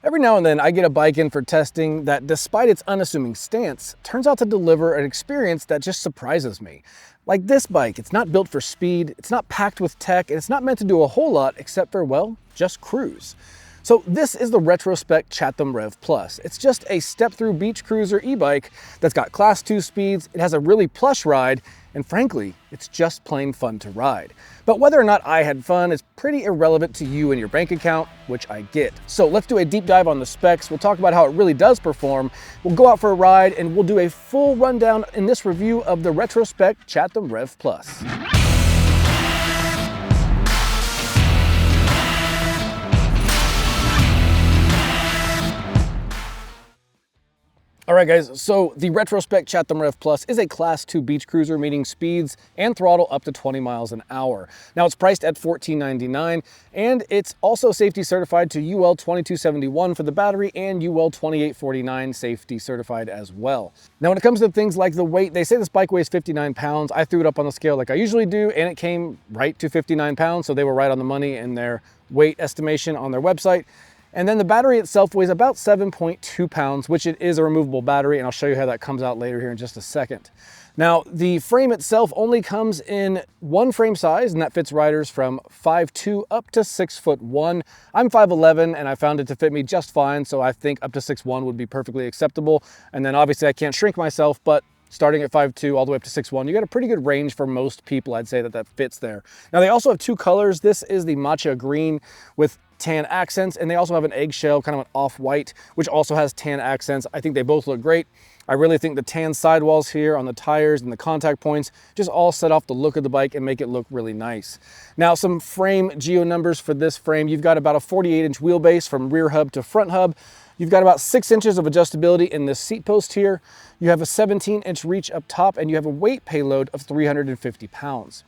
Every now and then I get a bike in for testing that, despite its unassuming stance, turns out to deliver an experience that just surprises me. Like this bike, it's not built for speed, it's not packed with tech, and it's not meant to do a whole lot except for, well, just cruise. So this is the Retrospec Chatham Rev Plus. It's just a step-through beach cruiser e-bike that's got Class 2 speeds, it has a really plush ride, and frankly, it's just plain fun to ride. But whether or not I had fun is pretty irrelevant to you and your bank account, which I get. So let's do a deep dive on the specs, we'll talk about how it really does perform, we'll go out for a ride, and we'll do a full rundown in this review of the Retrospec Chatham Rev Plus. All right guys, so the Retrospec Chatham Rev Plus is a Class 2 beach cruiser, meaning speeds and throttle up to 20 miles an hour. Now it's priced at $14.99, and it's also safety certified to UL 2271 for the battery and UL 2849 safety certified as well. Now when it comes to things like the weight, they say this bike weighs 59 pounds. I threw it up on the scale like I usually do, and it came right to 59 pounds, so they were right on the money in their weight estimation on their website. And then the battery itself weighs about 7.2 pounds, which it is a removable battery, and I'll show you how that comes out later here in just a second. Now, the frame itself only comes in one frame size, and that fits riders from 5'2" up to 6'1". I'm 5'11", and I found it to fit me just fine, so I think up to 6'1" would be perfectly acceptable. And then obviously I can't shrink myself, but starting at 5'2" all the way up to 6'1", you got a pretty good range for most people. I'd say that fits there. Now they also have two colors. This is the matcha green with tan accents, and they also have an eggshell, kind of an off-white, which also has tan accents. I think they both look great. I really think the tan sidewalls here on the tires and the contact points just all set off the look of the bike and make it look really nice. Now some frame geo numbers for this frame. You've got about a 48-inch wheelbase from rear hub to front hub. You've got about 6 inches of adjustability in this seat post here. You have a 17-inch reach up top, and you have a weight payload of 350 pounds.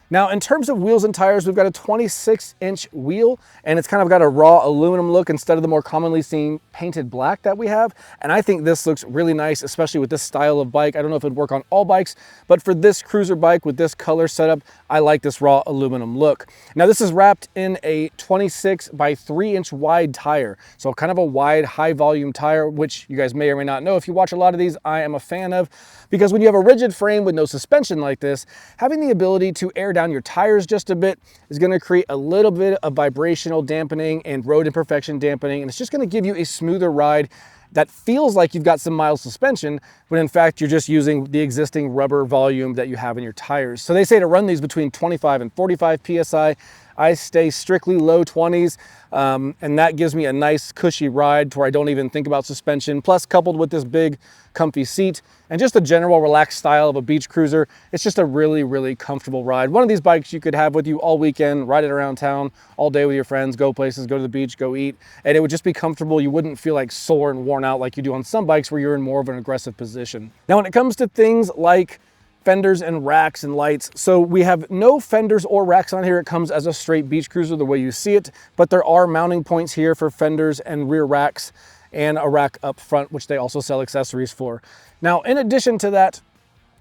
Now, in terms of wheels and tires, we've got a 26-inch wheel, and it's kind of got a raw aluminum look instead of the more commonly seen painted black that we have. And I think this looks really nice, especially with this style of bike. I don't know if it'd work on all bikes, but for this cruiser bike with this color setup, I like this raw aluminum look. Now, this is wrapped in a 26 by 3-inch wide tire. So kind of a wide, high volume tire, which you guys may or may not know. If you watch a lot of these, I am a fan of, because when you have a rigid frame with no suspension like this, having the ability to air down your tires just a bit is going to create a little bit of vibrational dampening and road imperfection dampening, and it's just going to give you a smoother ride that feels like you've got some mild suspension, but in fact you're just using the existing rubber volume that you have in your tires. So they say to run these between 25 and 45 psi. I stay strictly low 20s, and that gives me a nice cushy ride to where I don't even think about suspension. Plus, coupled with this big comfy seat and just the general relaxed style of a beach cruiser, it's just a really, really comfortable ride. One of these bikes you could have with you all weekend, ride it around town all day with your friends, go places, go to the beach, go eat, and it would just be comfortable. You wouldn't feel like sore and worn out like you do on some bikes where you're in more of an aggressive position. Now, when it comes to things like fenders and racks and lights, so we have no fenders or racks on here. It comes as a straight beach cruiser the way you see it, but there are mounting points here for fenders and rear racks and a rack up front, which they also sell accessories for. Now, in addition to that,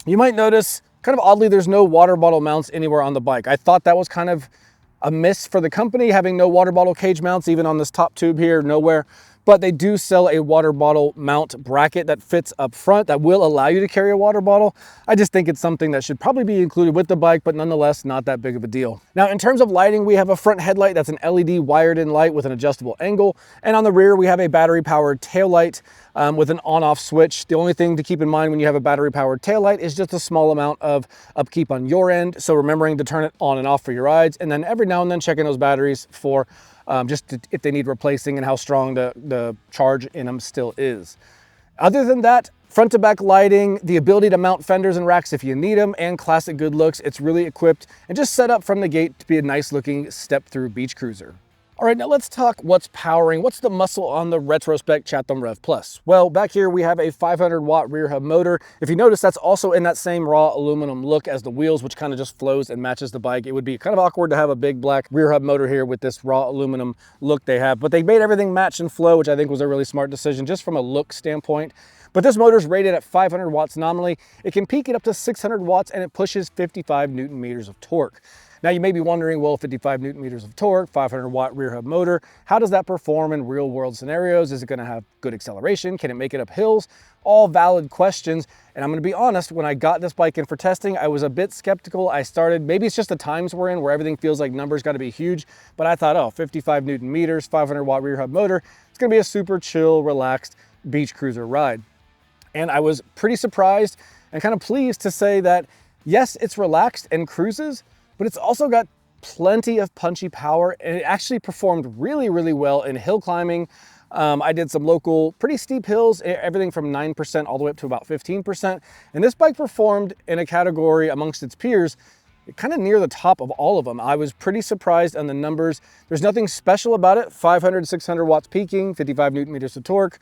you might notice kind of oddly there's no water bottle mounts anywhere on the bike. I thought that was kind of a miss for the company, having no water bottle cage mounts even on this top tube here, nowhere. But they do sell a water bottle mount bracket that fits up front that will allow you to carry a water bottle. I just think it's something that should probably be included with the bike, but nonetheless, not that big of a deal. Now, in terms of lighting, we have a front headlight that's an LED wired in light with an adjustable angle. And on the rear, we have a battery powered tail light with an on-off switch. The only thing to keep in mind when you have a battery powered tail light is just a small amount of upkeep on your end. So remembering to turn it on and off for your rides. And then every now and then checking those batteries for if they need replacing and how strong the charge in them still is. Other than that, front to back lighting, the ability to mount fenders and racks if you need them, and classic good looks. It's really equipped and just set up from the gate to be a nice looking step through beach cruiser. All right, now let's talk what's powering, what's the muscle on the Retrospec Chatham Rev Plus. Well, back here we have a 500 watt rear hub motor. If you notice, that's also in that same raw aluminum look as the wheels, which kind of just flows and matches the bike. It would be kind of awkward to have a big black rear hub motor here with this raw aluminum look they have, but they made everything match and flow, which I think was a really smart decision just from a look standpoint. But this motor is rated at 500 watts nominally. It can peak it up to 600 watts and it pushes 55 Newton meters of torque. Now you may be wondering, well, 55 Newton meters of torque, 500 watt rear hub motor, how does that perform in real world scenarios? Is it gonna have good acceleration? Can it make it up hills? All valid questions. And I'm gonna be honest, when I got this bike in for testing, I was a bit skeptical. I started, maybe it's just the times we're in where everything feels like numbers gotta be huge, but I thought, oh, 55 Newton meters, 500 watt rear hub motor, it's gonna be a super chill, relaxed beach cruiser ride. And I was pretty surprised and kind of pleased to say that, yes, it's relaxed and cruises, but it's also got plenty of punchy power, and it actually performed really, really well in hill climbing. I did some local pretty steep hills, everything from 9% all the way up to about 15%. And this bike performed in a category amongst its peers, kind of near the top of all of them. I was pretty surprised on the numbers. There's nothing special about it. 500, 600 watts peaking, 55 Newton meters of torque.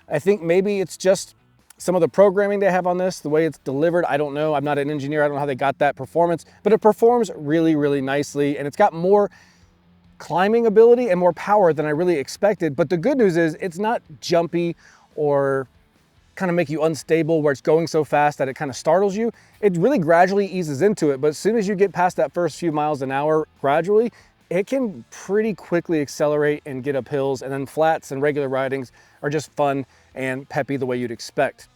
I think maybe it's just some of the programming they have on this, the way it's delivered, I don't know. I'm not an engineer, I don't know how they got that performance, but it performs really, really nicely, and it's got more climbing ability and more power than I really expected. But the good news is it's not jumpy or kind of make you unstable where it's going so fast that it kind of startles you. It really gradually eases into it, but as soon as you get past that first few miles an hour gradually, it can pretty quickly accelerate and get up hills, and then flats and regular ridings are just fun and peppy the way you'd expect.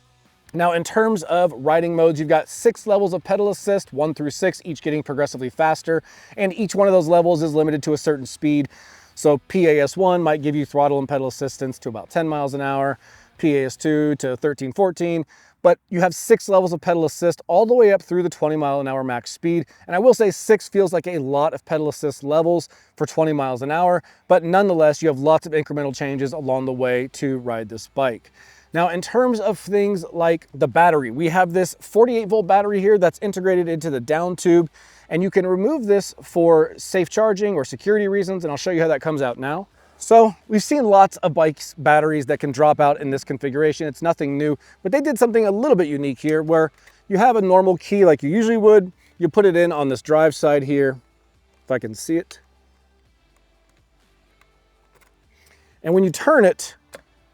Now, in terms of riding modes, you've got 6 levels of pedal assist, 1 through 6, each getting progressively faster, and each one of those levels is limited to a certain speed. So PAS1 might give you throttle and pedal assistance to about 10 miles an hour, PAS2 to 13, 14, but you have 6 levels of pedal assist all the way up through the 20 mile an hour max speed. And I will say 6 feels like a lot of pedal assist levels for 20 miles an hour, but nonetheless, you have lots of incremental changes along the way to ride this bike. Now, in terms of things like the battery, we have this 48 volt battery here that's integrated into the down tube, and you can remove this for safe charging or security reasons, and I'll show you how that comes out now. So we've seen lots of bikes batteries that can drop out in this configuration. It's nothing new, but they did something a little bit unique here where you have a normal key like you usually would. You put it in on this drive side here, if I can see it. And when you turn it,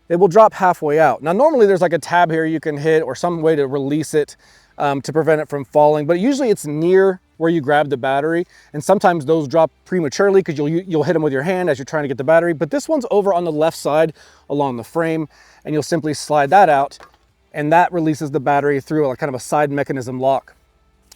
it will drop halfway out. Now, normally there's like a tab here you can hit or some way to release it to prevent it from falling, but usually it's near where you grab the battery, and sometimes those drop prematurely because you'll hit them with your hand as you're trying to get the battery, but this one's over on the left side along the frame, and you'll simply slide that out, and that releases the battery through a kind of a side mechanism lock.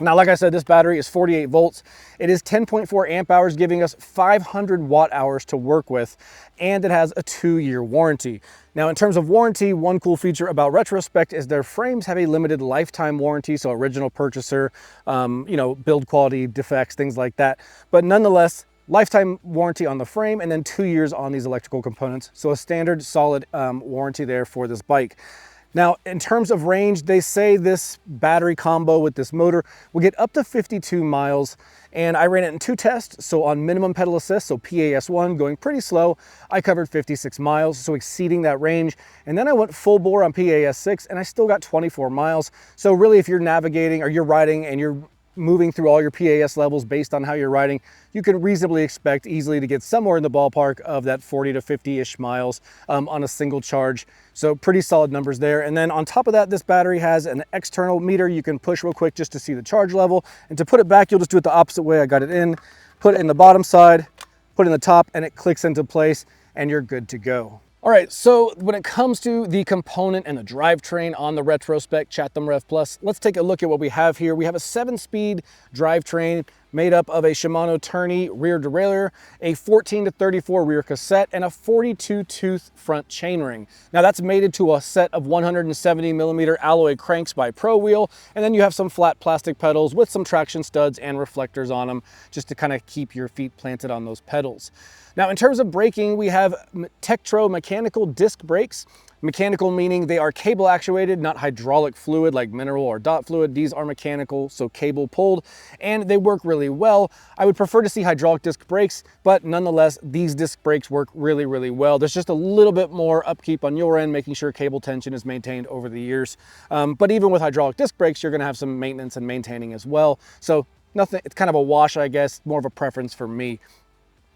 Now, like I said, this battery is 48 volts. It is 10.4 amp hours, giving us 500 watt hours to work with, and it has a 2-year warranty. Now, in terms of warranty, one cool feature about Retrospec is their frames have a limited lifetime warranty, so original purchaser, build quality defects, things like that. But nonetheless, lifetime warranty on the frame, and then 2 years on these electrical components. So a standard solid warranty there for this bike. Now, in terms of range, they say this battery combo with this motor will get up to 52 miles, and I ran it in 2 tests. So on minimum pedal assist, so PAS1, going pretty slow, I covered 56 miles, so exceeding that range. And then I went full bore on PAS6, and I still got 24 miles. So really, if you're navigating or you're riding and you're moving through all your PAS levels based on how you're riding, you can reasonably expect easily to get somewhere in the ballpark of that 40 to 50-ish miles on a single charge. So pretty solid numbers there. And then on top of that, this battery has an external meter you can push real quick just to see the charge level. And to put it back, you'll just do it the opposite way. I got it in, put it in the bottom side, put it in the top, and it clicks into place, and you're good to go. All right, so when it comes to the component and the drivetrain on the Retrospec Chatham Rev Plus, let's take a look at what we have here. We have a 7-speed drivetrain made up of a Shimano tourney rear derailleur, a 14 to 34 rear cassette, and a 42 tooth front chainring. Now that's mated to a set of 170 millimeter alloy cranks by Pro Wheel, and then you have some flat plastic pedals with some traction studs and reflectors on them just to kind of keep your feet planted on those pedals. Now, in terms of braking, we have Tektro mechanical disc brakes. Mechanical meaning they are cable actuated, not hydraulic fluid like mineral or dot fluid. These are mechanical, so cable pulled, and they work really well. I would prefer to see hydraulic disc brakes, but nonetheless, these disc brakes work really, really well. There's just a little bit more upkeep on your end, making sure cable tension is maintained over the years. But even with hydraulic disc brakes, you're gonna have some maintenance and maintaining as well. So nothing, it's kind of a wash, I guess, more of a preference for me.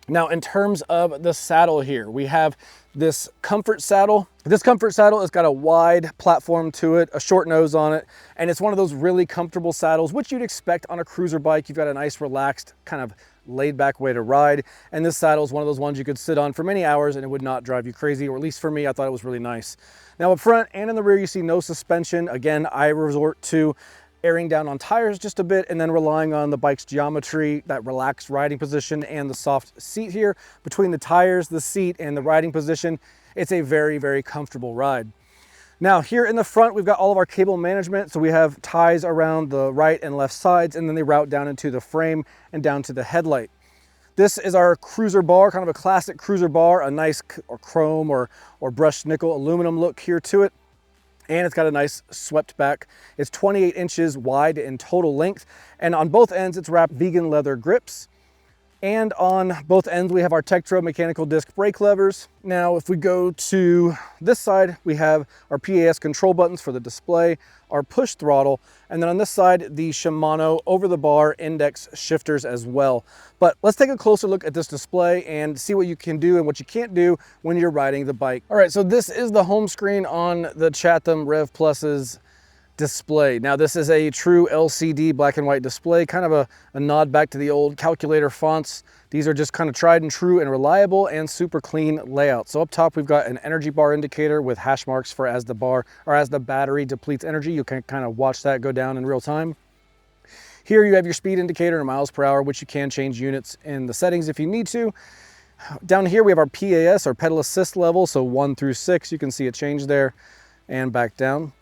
Now, in terms of the saddle here, we have this comfort saddle. This comfort saddle has got a wide platform to it, a short nose on it, and it's one of those really comfortable saddles, which you'd expect on a cruiser bike. You've got a nice, relaxed, kind of laid back way to ride. And this saddle is one of those ones you could sit on for many hours and it would not drive you crazy, or at least for me, I thought it was really nice. Now up front and in the rear, you see no suspension. Again, I resort to airing down on tires just a bit and then relying on the bike's geometry, that relaxed riding position and the soft seat here. Between the tires, the seat, and the riding position, it's a very, very comfortable ride. Now here in the front, we've got all of our cable management. So we have ties around the right and left sides, and then they route down into the frame and down to the headlight. This is our cruiser bar, kind of a classic cruiser bar, a nice chrome or brushed nickel aluminum look here to it. And it's got a nice swept back. It's 28 inches wide in total length. And on both ends, it's wrapped vegan leather grips. And on both ends, we have our Tektro mechanical disc brake levers. Now, if we go to this side, we have our PAS control buttons for the display, our push throttle, and then on this side, the Shimano over-the-bar index shifters as well. But let's take a closer look at this display and see what you can do and what you can't do when you're riding the bike. All right, so this is the home screen on the Chatham Rev Plus's display. Now this is a true LCD black and white display, kind of a nod back to the old calculator fonts. These are just kind of tried and true and reliable and super clean layout. So up top, we've got an energy bar indicator with hash marks for as the bar or as the battery depletes energy. You can kind of watch that go down in real time. Here you have your speed indicator in miles per hour, which you can change units in the settings if you need to. Down here, we have our PAS or pedal assist level. So 1 through 6, you can see it change there and back down.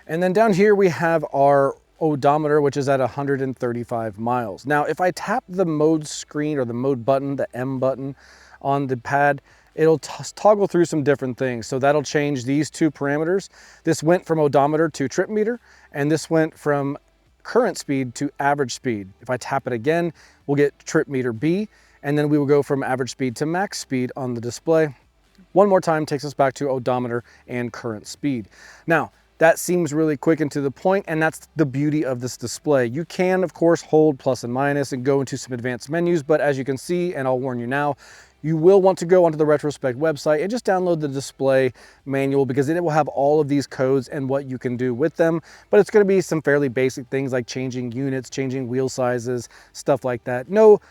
And then down here we have our odometer, which is at 135 miles. Now, if I tap the mode screen or the mode button, the M button on the pad, it'll toggle through some different things. So that'll change these two parameters. This went from odometer to trip meter, and this went from current speed to average speed. If I tap it again, we'll get trip meter B, and then we will go from average speed to max speed on the display. One more time takes us back to odometer and current speed. Now, that seems really quick and to the point, and that's the beauty of this display. You can, of course, hold plus and minus and go into some advanced menus, but as you can see, and I'll warn you now, you will want to go onto the Retrospec website and just download the display manual, because it will have all of these codes and what you can do with them. But it's going to be some fairly basic things like changing units, changing wheel sizes, stuff like that. No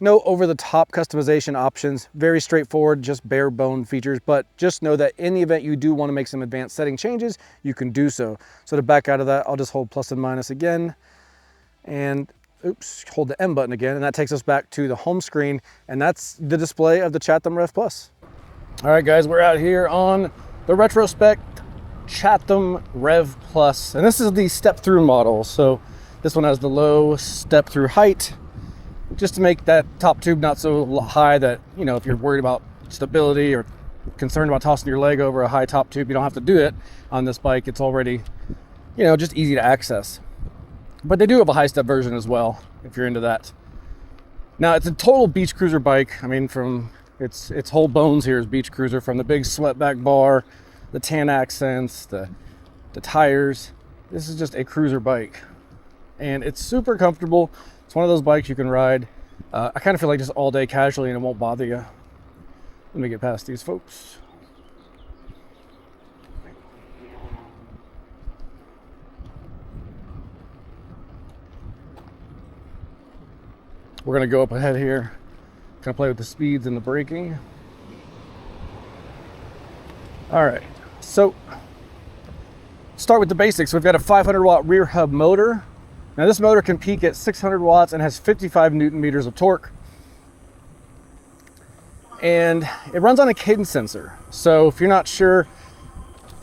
over-the-top customization options, very straightforward, just bare bone features, but just know that in the event you do want to make some advanced setting changes, you can do so. So to back out of that, I'll just hold plus and minus again, and oops, hold the M button again, and that takes us back to the home screen, and that's the display of the Chatham Rev Plus. All right, guys, we're out here on the Retrospec Chatham Rev Plus, and this is the step-through model. So this one has the low step-through height, just to make that top tube not so high that, you know, if you're worried about stability or concerned about tossing your leg over a high top tube, you don't have to do it on this bike. It's already, you know, just easy to access. But they do have a high step version as well, if you're into that. Now, it's a total beach cruiser bike. I mean, from its whole bones here is beach cruiser, from the big swept back bar, the tan accents, the tires. This is just a cruiser bike, and it's super comfortable. It's one of those bikes you can ride, I kind of feel like just all day casually, and it won't bother you. Let me get past these folks. We're gonna go up ahead here, kind of play with the speeds and the braking. All right, so start with the basics. We've got a 500 watt rear hub motor. Now this motor can peak at 600 watts and has 55 Newton meters of torque. And it runs on a cadence sensor. So if you're not sure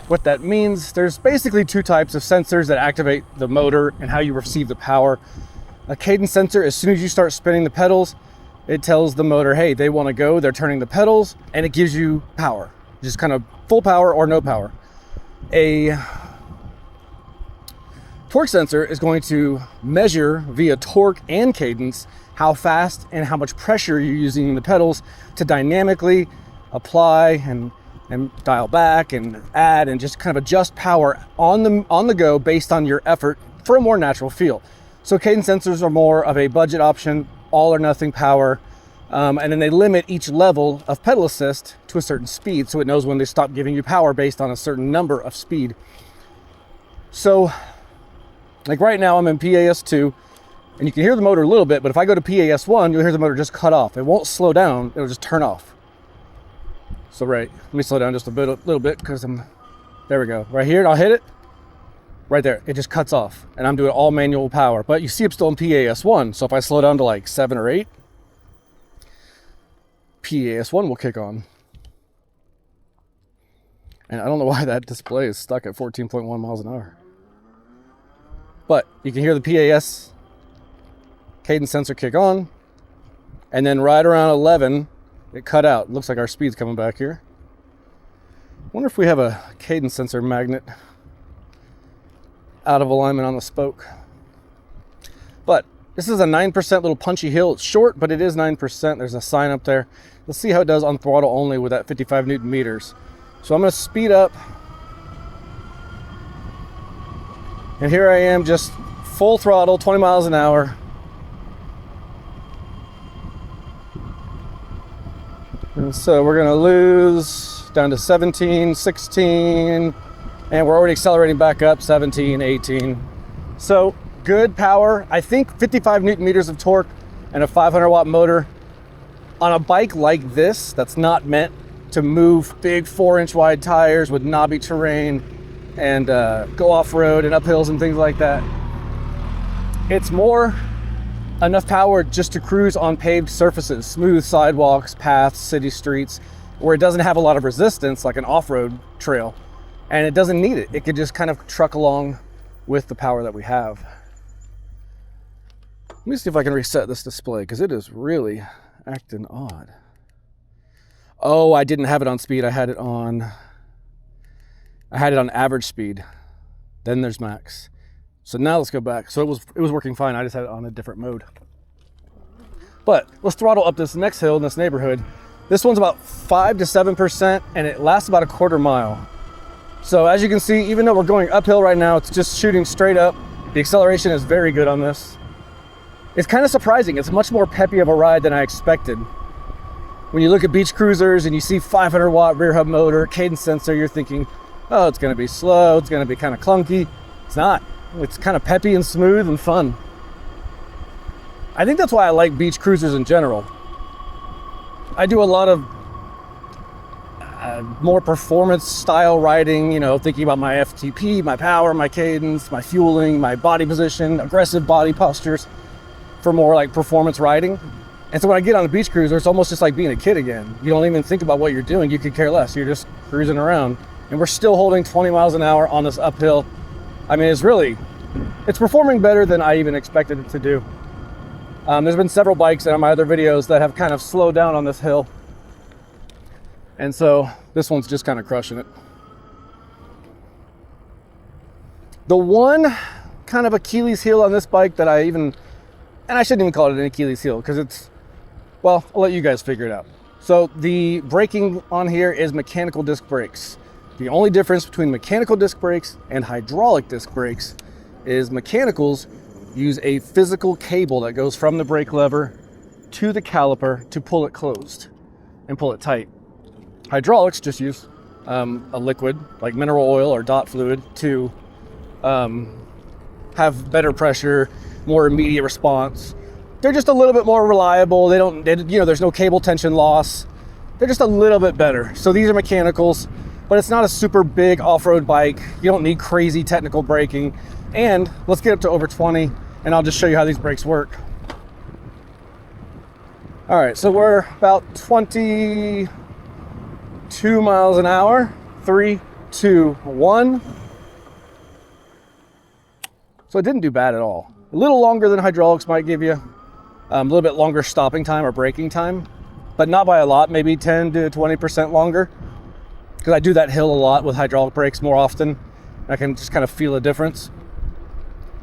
what that means, there's basically two types of sensors that activate the motor and how you receive the power. A cadence sensor, as soon as you start spinning the pedals, it tells the motor, hey, they want to go, they're turning the pedals, and it gives you power. Just kind of full power or no power. A torque sensor is going to measure via torque and cadence how fast and how much pressure you're using in the pedals to dynamically apply and dial back and add and just kind of adjust power on the go based on your effort for a more natural feel. So cadence sensors are more of a budget option, all or nothing power, and then they limit each level of pedal assist to a certain speed, so it knows when they stop giving you power based on a certain number of speed. So like right now I'm in PAS 2, And you can hear the motor a little bit, but if I go to PAS1, you'll hear the motor just cut off. It won't slow down, it'll just turn off. So right, let me slow down just a little bit because there we go. Right here, and I'll hit it. Right there, it just cuts off. And I'm doing all manual power. But you see I'm still in PAS1, so if I slow down to like 7 or 8, PAS1 will kick on. And I don't know why that display is stuck at 14.1 miles an hour. But you can hear the PAS cadence sensor kick on. And then right around 11, it cut out. Looks like our speed's coming back here. Wonder if we have a cadence sensor magnet out of alignment on the spoke. But this is a 9% little punchy hill. It's short, but it is 9%. There's a sign up there. Let's see how it does on throttle only with that 55 Newton meters. So I'm going to speed up. And here I am, just full throttle, 20 miles an hour. And so we're going to lose down to 17, 16, and we're already accelerating back up, 17, 18. So good power. I think 55 Newton meters of torque and a 500 watt motor on a bike like this that's not meant to move big 4-inch wide tires with knobby terrain and go off-road and uphills and things like that. It's more enough power just to cruise on paved surfaces, smooth sidewalks, paths, city streets, where it doesn't have a lot of resistance like an off-road trail. And it doesn't need it. It could just kind of truck along with the power that we have. Let me see if I can reset this display because it is really acting odd. Oh, I didn't have it on speed. I had it on average speed. Then there's max. So now let's go back. So it was working fine. I just had it on a different mode. But let's throttle up this next hill in this neighborhood. This one's about 5 to 7% and it lasts about a quarter mile. So as you can see, even though we're going uphill right now, it's just shooting straight up. The acceleration is very good on this. It's kind of surprising. It's much more peppy of a ride than I expected. When you look at beach cruisers and you see 500 watt rear hub motor, cadence sensor, you're thinking, oh, it's gonna be slow, it's gonna be kind of clunky. It's not. It's kind of peppy and smooth and fun. I think that's why I like beach cruisers in general. I do a lot of more performance style riding, you know, thinking about my FTP, my power, my cadence, my fueling, my body position, aggressive body postures for more like performance riding. And so when I get on a beach cruiser, it's almost just like being a kid again. You don't even think about what you're doing. You could care less. You're just cruising around. And we're still holding 20 miles an hour on this uphill. I mean, it's performing better than I even expected it to do. There's been several bikes in my other videos that have kind of slowed down on this hill. And so this one's just kind of crushing it. The one kind of Achilles heel on this bike that and I shouldn't even call it an Achilles heel because well, I'll let you guys figure it out. So the braking on here is mechanical disc brakes. The only difference between mechanical disc brakes and hydraulic disc brakes is mechanicals use a physical cable that goes from the brake lever to the caliper to pull it closed and pull it tight. Hydraulics just use a liquid like mineral oil or dot fluid to have better pressure, more immediate response. They're just a little bit more reliable. There's no cable tension loss. They're just a little bit better. So these are mechanicals, but it's not a super big off-road bike. You don't need crazy technical braking. And let's get up to over 20 and I'll just show you how these brakes work. All right, so we're about 22 miles an hour. 3, 2, 1. So it didn't do bad at all. A little longer than hydraulics might give you. A little bit longer stopping time or braking time, but not by a lot, maybe 10 to 20% longer. Because I do that hill a lot with hydraulic brakes more often. I can just kind of feel a difference.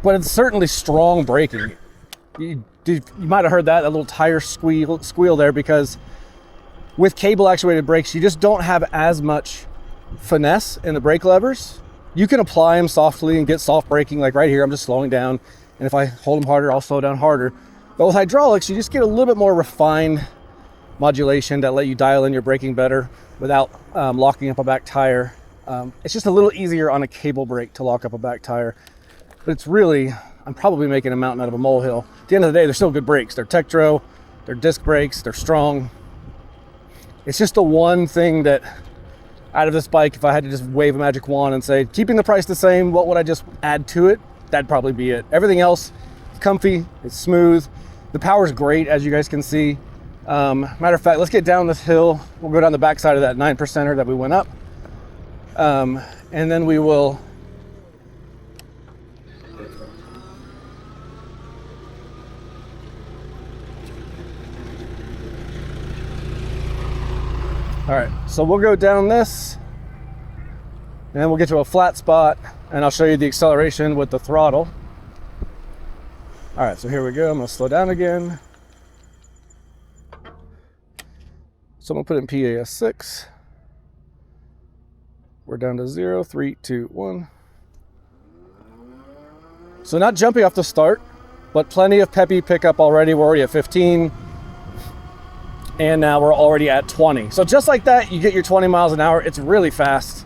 But it's certainly strong braking. You might have heard that little tire squeal there, because with cable actuated brakes, you just don't have as much finesse in the brake levers. You can apply them softly and get soft braking, like right here, I'm just slowing down. And if I hold them harder, I'll slow down harder. But with hydraulics, you just get a little bit more refined modulation that let you dial in your braking better without locking up a back tire. It's just a little easier on a cable brake to lock up a back tire. But it's really I'm probably making a mountain out of a molehill. At the end of the day, they're still good brakes. They're Tektro, they're disc brakes, they're strong. It's just the one thing that out of this bike, if I had to just wave a magic wand and say, keeping the price the same, what would I just add to it? That'd probably be it. Everything else, it's comfy, it's smooth. The power's great, as you guys can see. Matter of fact, let's get down this hill. We'll go down the backside of that 9%er that we went up. And then we will all right, so we'll go down this and then we'll get to a flat spot and I'll show you the acceleration with the throttle. All right, so here we go. I'm gonna slow down again. So I'm gonna put in PAS 6. We're down to 0, 3, 2, 1. So not jumping off the start, but plenty of peppy pickup already. We're already at 15. And now we're already at 20. So just like that, you get your 20 miles an hour. It's really fast.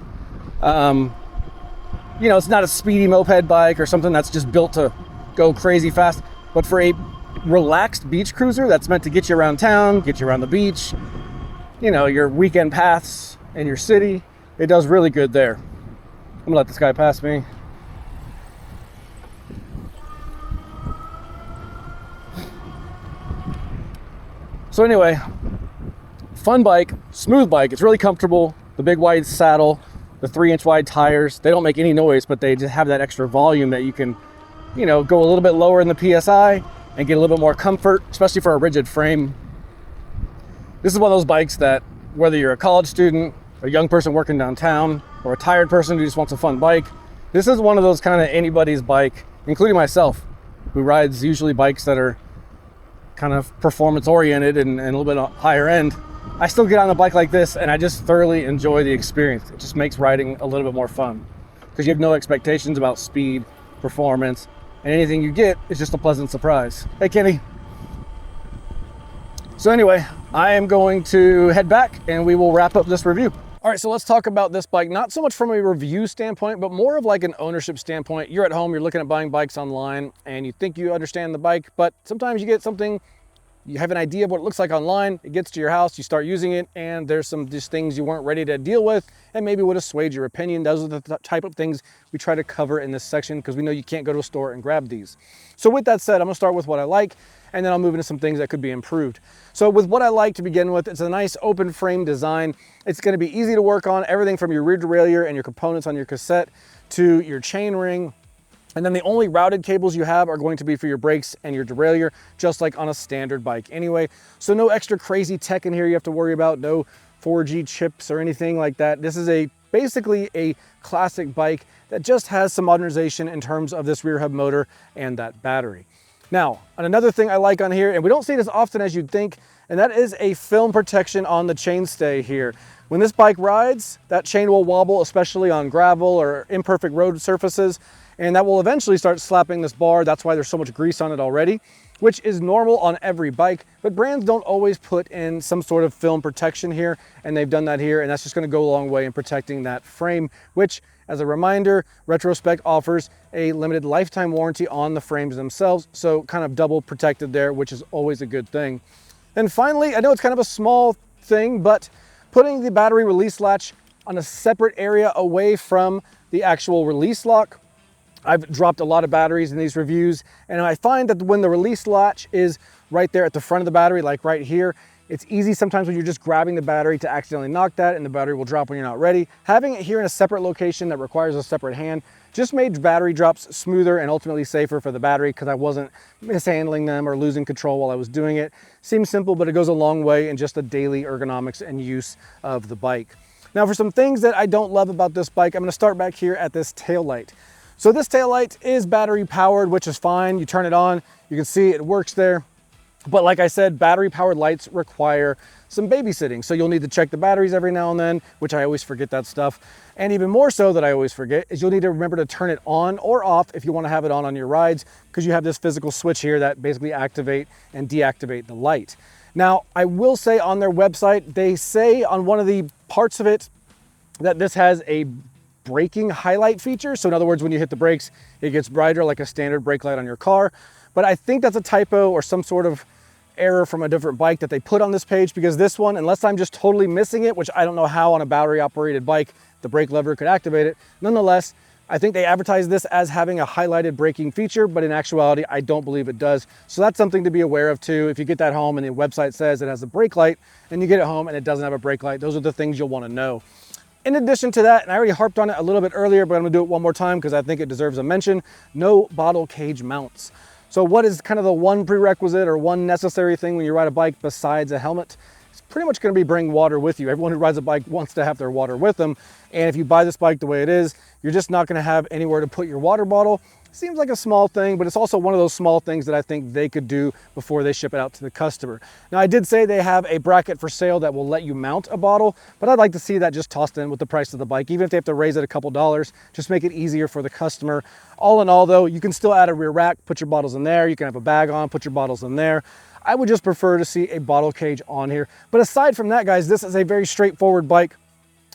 You know, it's not a speedy moped bike or something that's just built to go crazy fast, but for a relaxed beach cruiser that's meant to get you around town, get you around the beach, you know, your weekend paths in your city, it does really good there. I'm gonna let this guy pass me. So anyway, fun bike, smooth bike. It's really comfortable. The big wide saddle, the 3-inch wide tires, they don't make any noise, but they just have that extra volume that you can, you know, go a little bit lower in the PSI and get a little bit more comfort, especially for a rigid frame. This is one of those bikes that whether you're a college student, a young person working downtown, or a tired person who just wants a fun bike, this is one of those kind of anybody's bike, including myself, who rides usually bikes that are kind of performance oriented and a little bit higher end. I still get on a bike like this and I just thoroughly enjoy the experience. It just makes riding a little bit more fun because you have no expectations about speed, performance, and anything you get is just a pleasant surprise. Hey Kenny. So anyway, I am going to head back and we will wrap up this review. All right, so let's talk about this bike, not so much from a review standpoint, but more of like an ownership standpoint. You're at home, you're looking at buying bikes online and you think you understand the bike, but sometimes you get something, you have an idea of what it looks like online, it gets to your house, you start using it, and there's some just things you weren't ready to deal with and maybe would have swayed your opinion. Those are the type of things we try to cover in this section because we know you can't go to a store and grab these. So with that said, I'm gonna start with what I like, and then I'll move into some things that could be improved. So with what I like to begin with, it's a nice open frame design. It's gonna be easy to work on, everything from your rear derailleur and your components on your cassette to your chain ring. And then the only routed cables you have are going to be for your brakes and your derailleur, just like on a standard bike anyway. So no extra crazy tech in here you have to worry about, no 4G chips or anything like that. This is basically a classic bike that just has some modernization in terms of this rear hub motor and that battery. Now, another thing I like on here, and we don't see it as often as you'd think, and that is a film protection on the chainstay here. When this bike rides, that chain will wobble, especially on gravel or imperfect road surfaces, and that will eventually start slapping this bar. That's why there's so much grease on it already, which is normal on every bike, but brands don't always put in some sort of film protection here, and they've done that here, and that's just gonna go a long way in protecting that frame, which, as a reminder, Retrospec offers a limited lifetime warranty on the frames themselves, so kind of double protected there, which is always a good thing. And finally, I know it's kind of a small thing, but putting the battery release latch on a separate area away from the actual release lock. I've dropped a lot of batteries in these reviews, and I find that when the release latch is right there at the front of the battery, like right here, it's easy sometimes when you're just grabbing the battery to accidentally knock that and the battery will drop when you're not ready. Having it here in a separate location that requires a separate hand just made battery drops smoother and ultimately safer for the battery because I wasn't mishandling them or losing control while I was doing it. Seems simple, but it goes a long way in just the daily ergonomics and use of the bike. Now for some things that I don't love about this bike, I'm gonna start back here at this tail light. So this tail light is battery powered, which is fine. You turn it on, you can see it works there. But like I said, battery powered lights require some babysitting. So you'll need to check the batteries every now and then, which I always forget that stuff. And even more so that I always forget is you'll need to remember to turn it on or off if you want to have it on your rides, because you have this physical switch here that basically activate and deactivate the light. Now, I will say on their website, they say on one of the parts of it that this has a braking highlight feature. So in other words, when you hit the brakes, it gets brighter like a standard brake light on your car. But I think that's a typo or some sort of error from a different bike that they put on this page, because this one, unless I'm just totally missing it, which I don't know how on a battery operated bike the brake lever could activate it, nonetheless, I think they advertise this as having a highlighted braking feature, but in actuality, I don't believe it does. So that's something to be aware of too. If you get that home and the website says it has a brake light and you get it home and it doesn't have a brake light, those are the things you'll want to know. In addition to that, and I already harped on it a little bit earlier, but I'm gonna do it one more time because I think it deserves a mention, no bottle cage mounts. So what is kind of the one prerequisite or one necessary thing when you ride a bike besides a helmet? It's pretty much gonna be bring water with you. Everyone who rides a bike wants to have their water with them. And if you buy this bike the way it is, you're just not gonna have anywhere to put your water bottle. Seems like a small thing, but it's also one of those small things that I think they could do before they ship it out to the customer. Now, I did say they have a bracket for sale that will let you mount a bottle, but I'd like to see that just tossed in with the price of the bike, even if they have to raise it a couple dollars, just make it easier for the customer. All in all though, you can still add a rear rack, put your bottles in there, you can have a bag on, put your bottles in there. I would just prefer to see a bottle cage on here. But aside from that, guys, this is a very straightforward bike.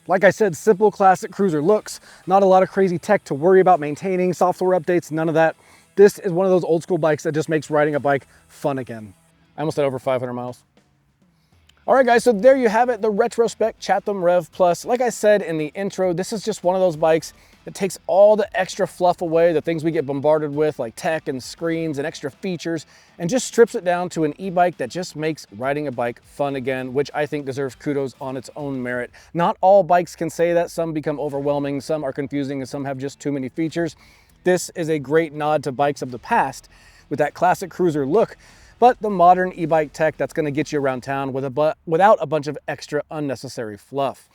Like I said, simple classic cruiser looks, not a lot of crazy tech to worry about maintaining, software updates, none of that. This is one of those old school bikes that just makes riding a bike fun again. I almost had over 500 miles. All right, guys, so there you have it, the Retrospec Chatham Rev Plus. Like I said in the intro, this is just one of those bikes that takes all the extra fluff away, the things we get bombarded with, like tech and screens and extra features, and just strips it down to an e-bike that just makes riding a bike fun again, which I think deserves kudos on its own merit. Not all bikes can say that. Some become overwhelming, some are confusing, and some have just too many features. This is a great nod to bikes of the past with that classic cruiser look, but the modern e-bike tech that's gonna get you around town without a bunch of extra unnecessary fluff.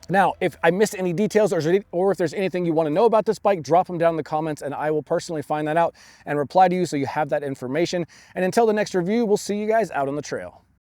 Now, if I missed any details or if there's anything you wanna know about this bike, drop them down in the comments and I will personally find that out and reply to you so you have that information. And until the next review, we'll see you guys out on the trail.